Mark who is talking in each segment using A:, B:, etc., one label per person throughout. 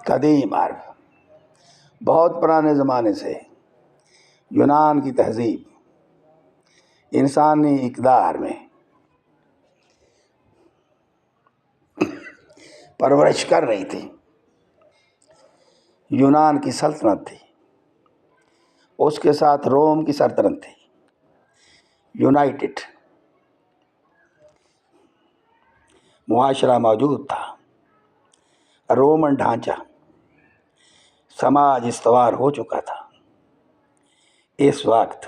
A: قدیم عرب، بہت پرانے زمانے سے یونان کی تہذیب انسانی اقدار میں پرورش کر رہی تھی۔ یونان کی سلطنت تھی، اس کے ساتھ روم کی سلطنت تھی، یونائٹڈ معاشرہ موجود تھا، رومن ڈھانچہ، سماج استوار ہو چکا تھا۔ اس وقت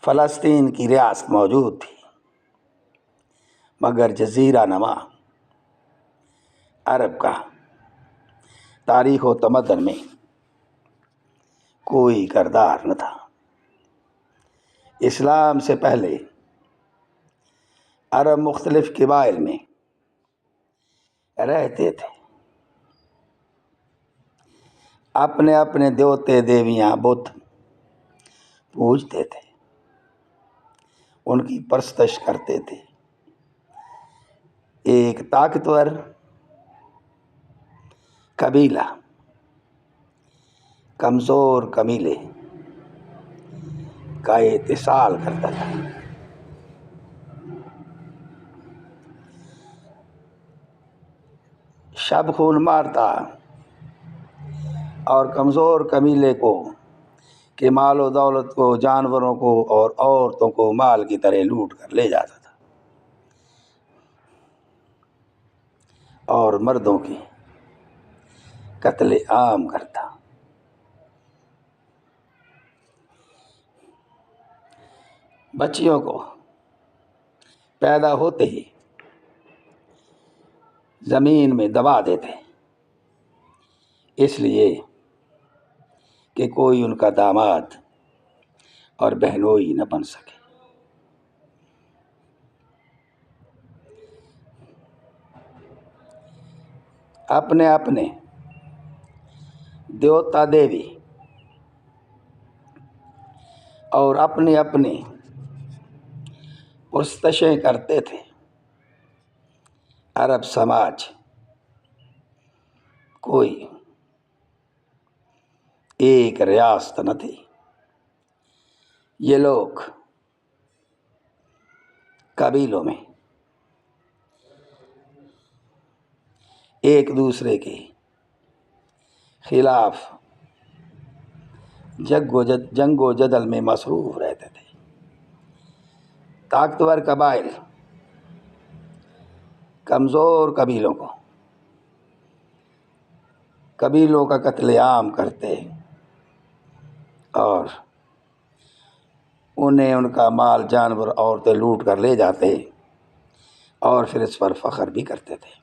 A: فلسطین کی ریاست موجود تھی، مگر جزیرہ نما عرب کا تاریخ و تمدن میں کوئی کردار نہ تھا۔ اسلام سے پہلے عرب مختلف قبائل میں رہتے تھے، اپنے اپنے دیوتے دیویاں بت پوجتے تھے، ان کی پرستش کرتے تھے۔ ایک طاقتور قبیلہ کمزور قبیلے کا اتصال کرتا تھا۔ شب خون مارتا اور کمزور قبیلے کو کہ مال و دولت کو، جانوروں کو اور عورتوں کو مال کی طرح لوٹ کر لے جاتا تھا، اور مردوں کی قتل عام کرتا۔ بچیوں کو پیدا ہوتے ہی زمین میں دبا دیتے، اس لیے کہ کوئی ان کا داماد اور بہنوئی نہ بن سکے۔ اپنے اپنے دیوتا دیوی اور اپنی اپنی پرستشیں کرتے تھے۔ عرب سماج کوئی ایک ریاست نہ تھی، یہ لوگ قبیلوں میں ایک دوسرے کے خلاف جنگ و جدل میں مصروف رہتے تھے۔ طاقتور قبائل کمزور قبیلوں کا قتل عام کرتے اور انہیں ان کا مال، جانور، عورتیں لوٹ کر لے جاتے، اور پھر اس پر فخر بھی کرتے تھے۔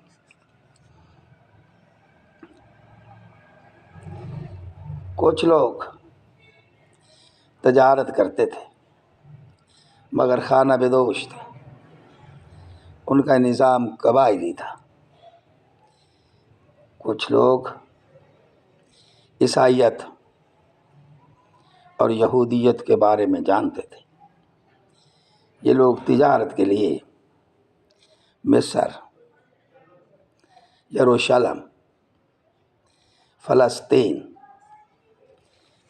A: کچھ لوگ تجارت کرتے تھے، مگر خانہ بدوش تھے، ان کا نظام قبائلی تھا۔ کچھ لوگ عیسائیت اور یہودیت کے بارے میں جانتے تھے، یہ لوگ تجارت کے لیے مصر، یروشلم، فلسطین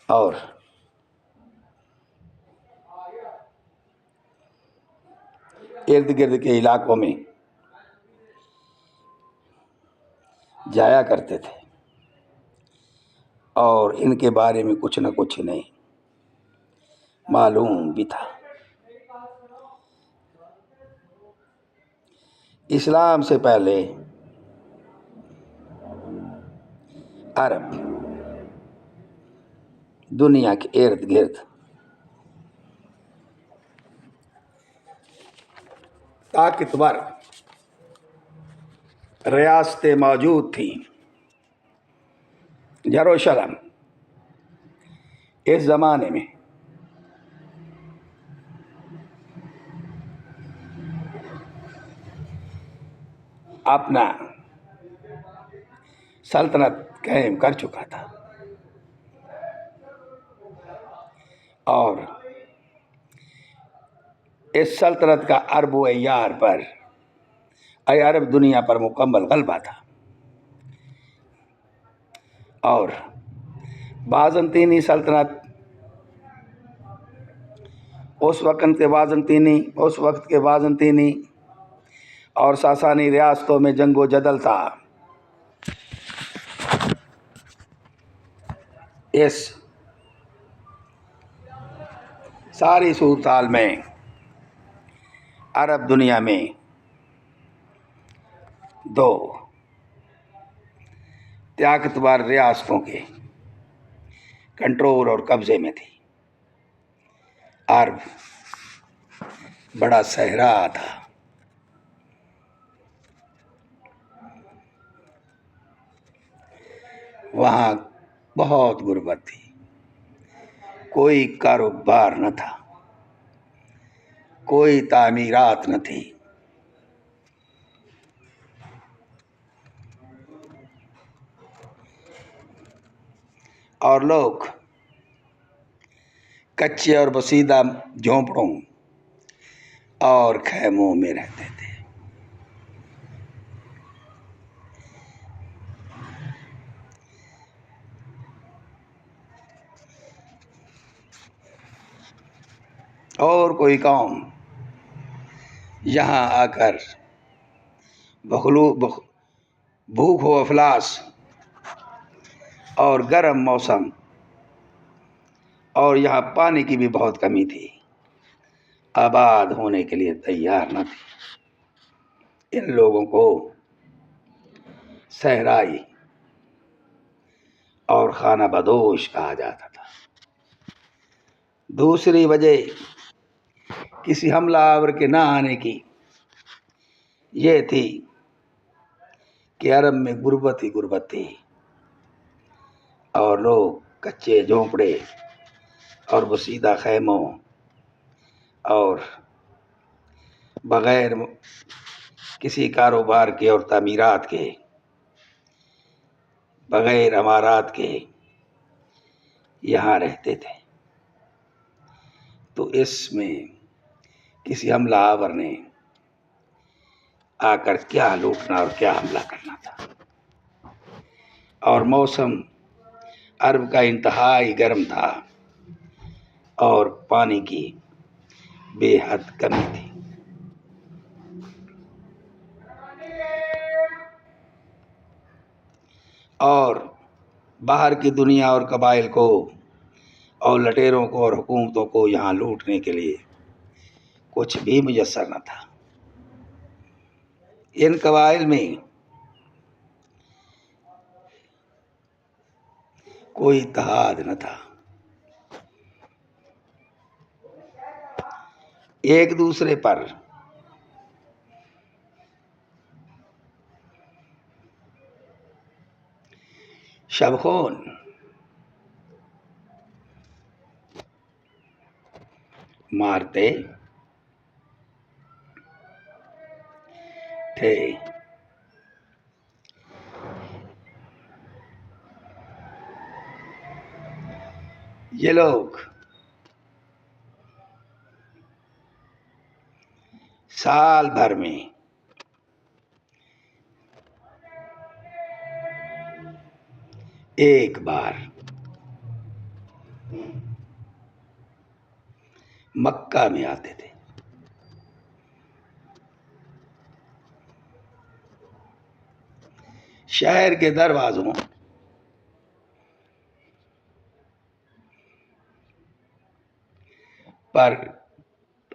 A: اور ارد گرد کے علاقوں میں جایا کرتے تھے، اور ان کے بارے میں کچھ نہ کچھ نہیں معلوم بھی تھا۔ اسلام سے پہلے عرب دنیا کے ارد گرد طاقتور ریاستیں موجود تھیں۔ یروشلم اس زمانے میں اپنا سلطنت قائم کر چکا تھا، اور اس سلطنت کا عرب و عیار پر، عرب دنیا پر مکمل غلبہ تھا۔ اور بازنطینی سلطنت اس وقت کے بازنطینی اور ساسانی ریاستوں میں جنگ و جدل تھا۔ اس ساری صورتحال میں عرب دنیا میں دو طاقتور ریاستوں کے کنٹرول اور قبضے میں تھی۔ عرب بڑا صحرا تھا، وہاں بہت غربت تھی، کوئی کاروبار نہ تھا، کوئی تعمیرات نہ تھی، اور لوگ کچے اور بسیدہ جھونپڑوں اور خیموں میں رہتے تھے۔ اور کوئی قوم یہاں آ کر بھوک و افلاس اور گرم موسم اور یہاں پانی کی بھی بہت کمی تھی، آباد ہونے کے لیے تیار نہ تھی۔ ان لوگوں کو صحرائی اور خانہ بدوش کہا جاتا تھا۔ دوسری وجہ کسی حملہ آور کے نہ آنے کی یہ تھی کہ عرب میں غربت ہی غربت تھی، اور لوگ کچے جھونپڑے اور بسیدہ خیموں اور بغیر کسی کاروبار کے اور تعمیرات کے، بغیر عمارات کے یہاں رہتے تھے۔ تو اس میں کسی حملہ آور نے آ کر کیا لوٹنا اور کیا حملہ کرنا تھا۔ اور موسم عرب کا انتہائی گرم تھا اور پانی کی بے حد کمی تھی۔ اور باہر کی دنیا اور قبائل کو اور لٹیروں کو اور حکومتوں کو یہاں لوٹنے کے لیے کچھ بھی میسر نہ تھا۔ ان قبائل میں کوئی اتحاد نہ تھا، ایک دوسرے پر شبخون مارتے تھے۔ یہ لوگ سال بھر میں ایک بار مکہ میں آتے تھے۔ شہر کے دروازوں پر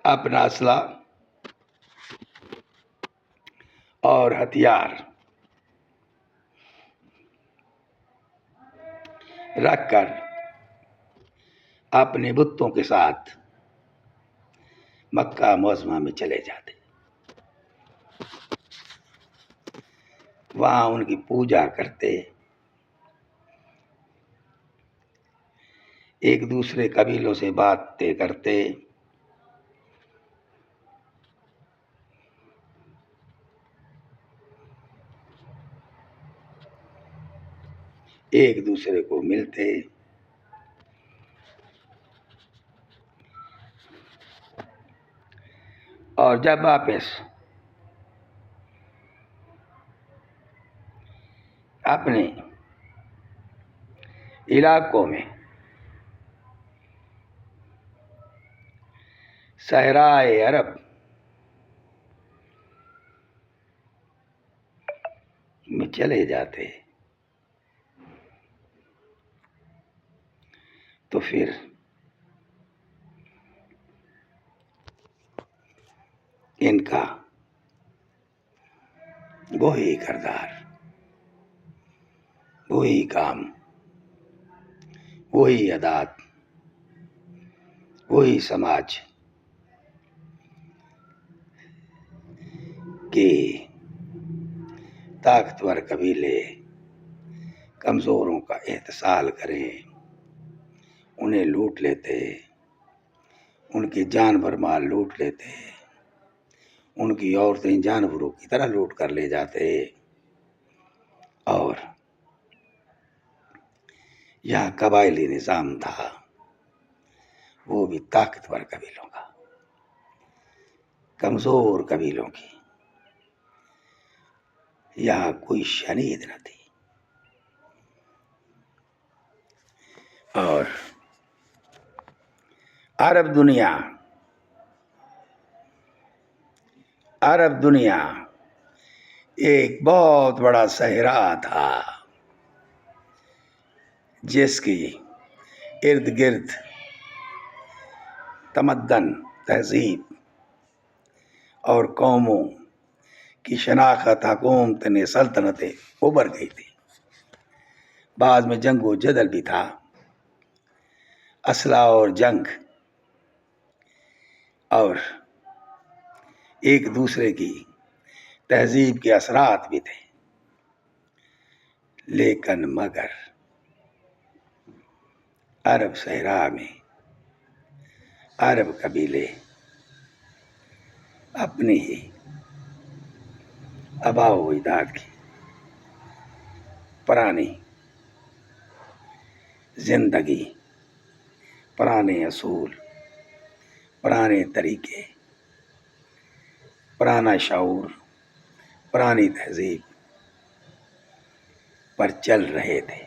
A: اپنا اسلحہ اور ہتھیار رکھ کر اپنے بتوں کے ساتھ مکہ معظمہ میں چلے جاتے، وہاں ان کی پوجا کرتے، ایک دوسرے قبیلوں سے باتیں کرتے، ایک دوسرے کو ملتے، اور جب واپس اپنے علاقوں میں صحرائے عرب میں چلے جاتے تو پھر ان کا وہی کردار، وہی کام، وہی عادات، وہی سماج کہ طاقتور قبیلے کمزوروں کا احتسال کریں، انہیں لوٹ لیتے، ان کے جانور مال لوٹ لیتے، ان کی عورتیں جانوروں کی طرح لوٹ کر لے جاتے، اور یہاں قبائلی نظام تھا وہ بھی طاقتور قبیلوں کا، کمزور قبیلوں کی یہاں کوئی شنید نہ تھی۔ اور عرب دنیا ایک بہت بڑا صحرا تھا جس کی ارد گرد تمدن، تہذیب اور قوموں کی شناخت، حکومت نے سلطنتیں ابھر گئی تھی۔ بعض میں جنگ و جدل بھی تھا، اسلحہ اور جنگ اور ایک دوسرے کی تہذیب کے اثرات بھی تھے، لیکن مگر عرب صحرا میں عرب قبیلے اپنی ہی آباء و اجداد کی پرانی زندگی، پرانے اصول، پرانے طریقے، پرانا شعور، پرانی تہذیب پر چل رہے تھے۔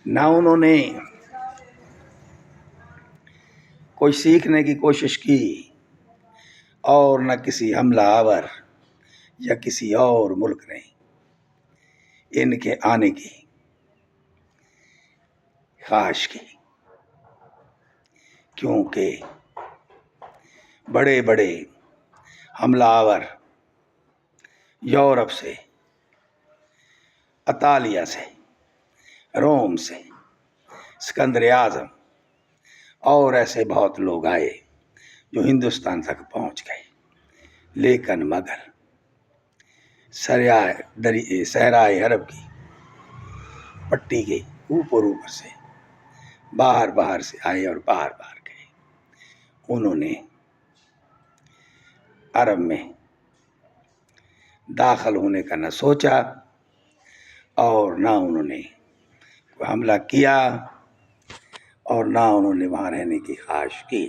A: نہ انہوں نے کوئی سیکھنے کی کوشش کی اور نہ کسی حملہ آور یا کسی اور ملک نے ان کے آنے کی خواہش کی، کیونکہ بڑے بڑے حملہ آور یورپ سے، اطالیہ سے، روم سے، اسکندر اعظم اور ایسے بہت لوگ آئے جو ہندوستان تک پہنچ گئے، لیکن مگر صحرائے عرب کی پٹی کے اوپر سے باہر سے آئے اور باہر گئے۔ انہوں نے عرب میں داخل ہونے کا نہ سوچا اور نہ انہوں نے کوئی حملہ کیا اور نہ انہوں نے وہاں رہنے کی خواہش کی۔